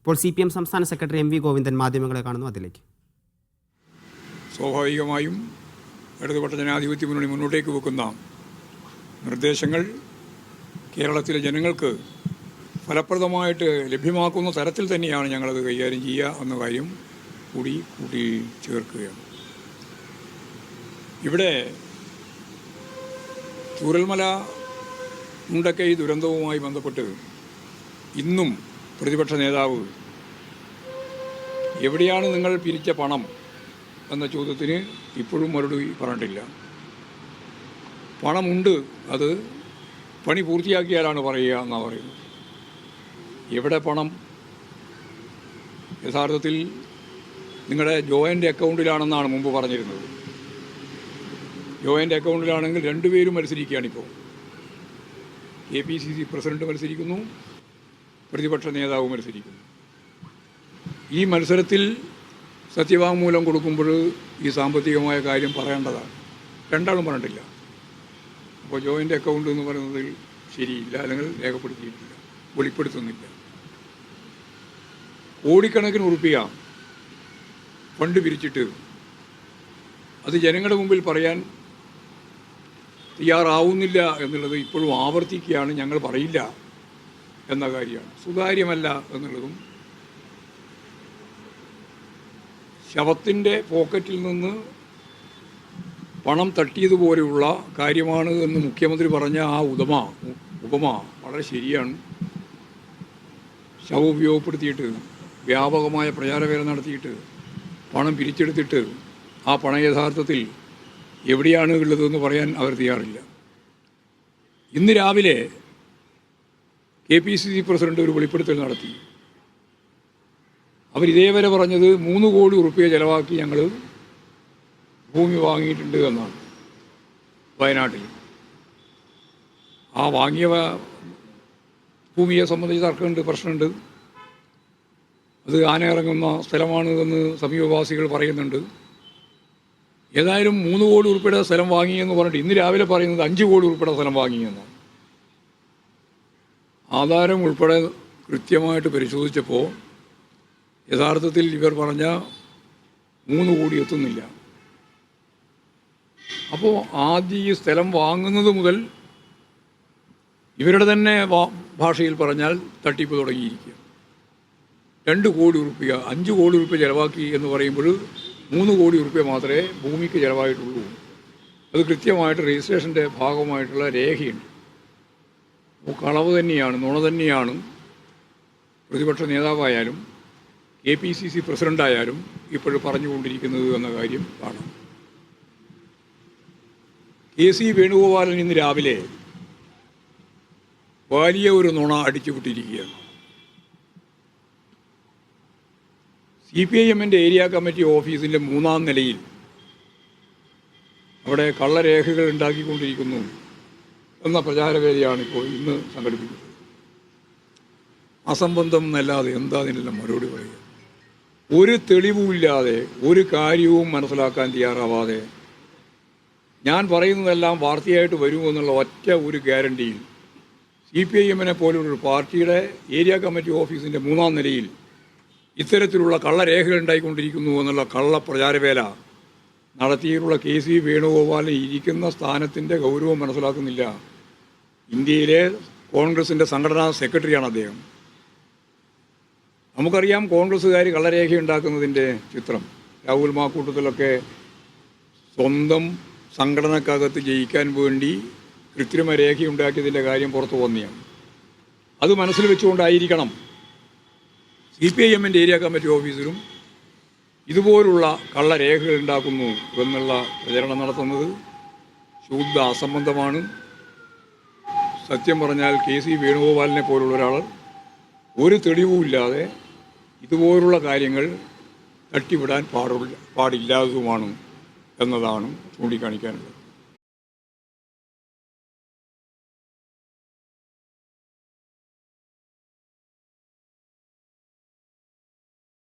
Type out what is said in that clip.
ഇപ്പോൾ CPM സംസ്ഥാന secretary MV Govindan മാധ്യമങ്ങളെ കാണുന്നു. അതിലേക്ക് സ്വാഭാവികമായും ഇടതുപക്ഷ ജനാധിപത്യ മുന്നണി മുന്നോട്ടേക്ക് വെക്കുന്ന നിർദ്ദേശങ്ങൾ കേരളത്തിലെ ജനങ്ങൾക്ക് ഫലപ്രദമായിട്ട് ലഭ്യമാക്കുന്ന തരത്തിൽ തന്നെയാണ് ഞങ്ങളത് കൈകാര്യം ചെയ്യുക എന്ന കാര്യം കൂടി കൂട്ടി ചേർക്കുകയാണ്. ഇവിടെ ചൂരൽമല മുണ്ടക്കൈ ദുരന്തവുമായി ബന്ധപ്പെട്ട് ഇന്നും പ്രതിപക്ഷ നേതാവ് എവിടെയാണ് നിങ്ങൾ പിരിച്ച പണം എന്ന ചോദ്യത്തിന് ഇപ്പോഴും മറുപടി പറഞ്ഞിട്ടില്ല. പണമുണ്ട്, അത് പണി പൂർത്തിയാക്കിയാലാണ് പറയുക എന്നാണ് പറയുന്നത്. എവിടെ പണം? യഥാർത്ഥത്തിൽ നിങ്ങളുടെ ജോയിൻ്റ് അക്കൗണ്ടിലാണെന്നാണ് മുമ്പ് പറഞ്ഞിരുന്നത്. ജോയിൻ്റ് അക്കൗണ്ടിലാണെങ്കിൽ രണ്ടുപേരും മത്സരിക്കുകയാണിപ്പോൾ. KPCC പ്രസിഡന്റ് മത്സരിക്കുന്നു, പ്രതിപക്ഷ നേതാവ് മത്സരിക്കുന്നു. ഈ മത്സരത്തിൽ സത്യവാങ്മൂലം കൊടുക്കുമ്പോൾ ഈ സാമ്പത്തികമായ കാര്യം പറയേണ്ടതാണ്. രണ്ടാളും പറഞ്ഞിട്ടില്ല. അപ്പോൾ ജോയിൻ്റ് അക്കൗണ്ട് എന്ന് പറയുന്നതിൽ ശരിയില്ല, അല്ലെങ്കിൽ രേഖപ്പെടുത്തിയിട്ടില്ല, വെളിപ്പെടുത്തുന്നില്ല. കോടിക്കണക്കിന് ഉറുപ്പിക ഫണ്ട് പിരിച്ചിട്ട് അത് ജനങ്ങളുടെ മുമ്പിൽ പറയാൻ തയ്യാറാവുന്നില്ല എന്നുള്ളത് ഇപ്പോഴും ആവർത്തിക്കുകയാണ്. ഞങ്ങൾ പറയില്ല എന്ന കാര്യമാണ്. സുതാര്യമല്ല എന്നുള്ളതും ശവത്തിൻ്റെ പോക്കറ്റിൽ നിന്ന് പണം തട്ടിയതുപോലെയുള്ള കാര്യമാണ് എന്ന് മുഖ്യമന്ത്രി പറഞ്ഞ ആ ഉപമ വളരെ ശരിയാണ്. ശവം ഉപയോഗപ്പെടുത്തിയിട്ട് വ്യാപകമായ പ്രചാരവേല നടത്തിയിട്ട് പണം പിരിച്ചെടുത്തിട്ട് ആ പണം യഥാർത്ഥത്തിൽ എവിടെയാണ് ഉള്ളതെന്ന് പറയാൻ അവർ തയ്യാറില്ല. ഇന്ന് രാവിലെ KPCC പ്രസിഡന്റ് ഒരു വെളിപ്പെടുത്തൽ നടത്തി. അവരിതേവരെ പറഞ്ഞത് 3 കോടി ഉറുപ്പിക ചിലവാക്കി ഞങ്ങൾ ഭൂമി വാങ്ങിയിട്ടുണ്ട് എന്നാണ് വയനാട്ടിൽ. ആ വാങ്ങിയ ഭൂമിയെ സംബന്ധിച്ച് തർക്കമുണ്ട്, പ്രശ്നമുണ്ട്. അത് ആന ഇറങ്ങുന്ന സ്ഥലമാണ് എന്ന് സമീപവാസികൾ പറയുന്നുണ്ട്. ഏതായാലും 3 കോടി ഉറുപ്പിയുടെ സ്ഥലം വാങ്ങിയെന്ന് പറഞ്ഞിട്ട് ഇന്ന് രാവിലെ പറയുന്നത് 5 കോടി ഉറുപ്പിയുടെ സ്ഥലം വാങ്ങിയെന്നാണ്. ആധാരം ഉൾപ്പെടെ കൃത്യമായിട്ട് പരിശോധിച്ചപ്പോൾ യഥാർത്ഥത്തിൽ ഇവർ പറഞ്ഞ 3 കോടി എത്തുന്നില്ല. അപ്പോൾ ആദ്യം ഈ സ്ഥലം വാങ്ങുന്നത് മുതൽ ഇവരുടെ തന്നെ ഭാഷയിൽ പറഞ്ഞാൽ തട്ടിപ്പ് തുടങ്ങിയിരിക്കുക. 2 കോടി ഉറുപ്പിക, 5 കോടി ഉറുപ്പിക ചിലവാക്കി എന്ന് പറയുമ്പോൾ 3 കോടി ഉറുപ്പിക മാത്രമേ ഭൂമിക്ക് ചിലവായിട്ടുള്ളൂ. അത് കൃത്യമായിട്ട് രജിസ്ട്രേഷൻ്റെ ഭാഗമായിട്ടുള്ള രേഖയുണ്ട്. അപ്പോൾ കളവ് തന്നെയാണ്, നുണ തന്നെയാണ് പ്രതിപക്ഷ നേതാവായാലും KPCC പ്രസിഡൻ്റായാലും ഇപ്പോഴും പറഞ്ഞുകൊണ്ടിരിക്കുന്നത് എന്ന കാര്യം കാണാം. KC വേണുഗോപാലൻ ഇന്ന് രാവിലെ വലിയ ഒരു നുണ അടിച്ചുവിട്ടിരിക്കുകയാണ്. CPIM ഏരിയ കമ്മിറ്റി ഓഫീസിൻ്റെ 3-ാം നിലയിൽ അവിടെ കള്ളരേഖകൾ ഉണ്ടാക്കിക്കൊണ്ടിരിക്കുന്നു എന്ന പ്രചാരവേദിയാണ് ഇപ്പോൾ ഇന്ന് സംഘടിപ്പിക്കുന്നത്. അസംബന്ധം എന്നല്ലാതെ എന്താ അതിനെല്ലാം മറുപടി പറയുക? ഒരു തെളിവുമില്ലാതെ, ഒരു കാര്യവും മനസ്സിലാക്കാൻ തയ്യാറാവാതെ, ഞാൻ പറയുന്നതെല്ലാം വാർത്തയായിട്ട് വരുമെന്നുള്ള ഒറ്റ ഒരു ഗ്യാരണ്ടിയിൽ CPIM പോലുള്ളൊരു പാർട്ടിയുടെ ഏരിയ കമ്മിറ്റി ഓഫീസിൻ്റെ 3-ാം നിലയിൽ ഇത്തരത്തിലുള്ള കള്ളരേഖകൾ ഉണ്ടായിക്കൊണ്ടിരിക്കുന്നു എന്നുള്ള കള്ള പ്രചാരവേല നടത്തിയിട്ടുള്ള KC വേണുഗോപാലൻ ഇരിക്കുന്ന സ്ഥാനത്തിൻ്റെ ഗൗരവം മനസ്സിലാക്കുന്നില്ല. ഇന്ത്യയിലെ കോൺഗ്രസിൻ്റെ സംഘടനാ സെക്രട്ടറിയാണ് അദ്ദേഹം. നമുക്കറിയാം കോൺഗ്രസ്സുകാർ കള്ളരേഖ ഉണ്ടാക്കുന്നതിൻ്റെ ചിത്രം. രാഹുൽ മാക്കൂട്ടത്തിലൊക്കെ സ്വന്തം സംഘടനക്കകത്ത് ജയിക്കാൻ വേണ്ടി കൃത്രിമ രേഖയുണ്ടാക്കിയതിൻ്റെ കാര്യം പുറത്തു വന്നെയാണ്. അത് മനസ്സിൽ വെച്ചുകൊണ്ടായിരിക്കണം CPIM ഏരിയ കമ്മിറ്റി ഓഫീസിലും ഇതുപോലുള്ള കള്ളരേഖകൾ ഉണ്ടാക്കുന്നു എന്നുള്ള പ്രചരണം നടത്തുന്നത്. ശുദ്ധ അസംബന്ധമാണ്. സത്യം പറഞ്ഞാൽ KC വേണുഗോപാലിനെ പോലുള്ള ഒരാൾ ഒരു തെളിവുമില്ലാതെ ഇതുപോലുള്ള കാര്യങ്ങൾ തട്ടിവിടാൻ പാടില്ലാത്തതുമാണ് എന്നതാണ് ചൂണ്ടിക്കാണിക്കാനുള്ളത്.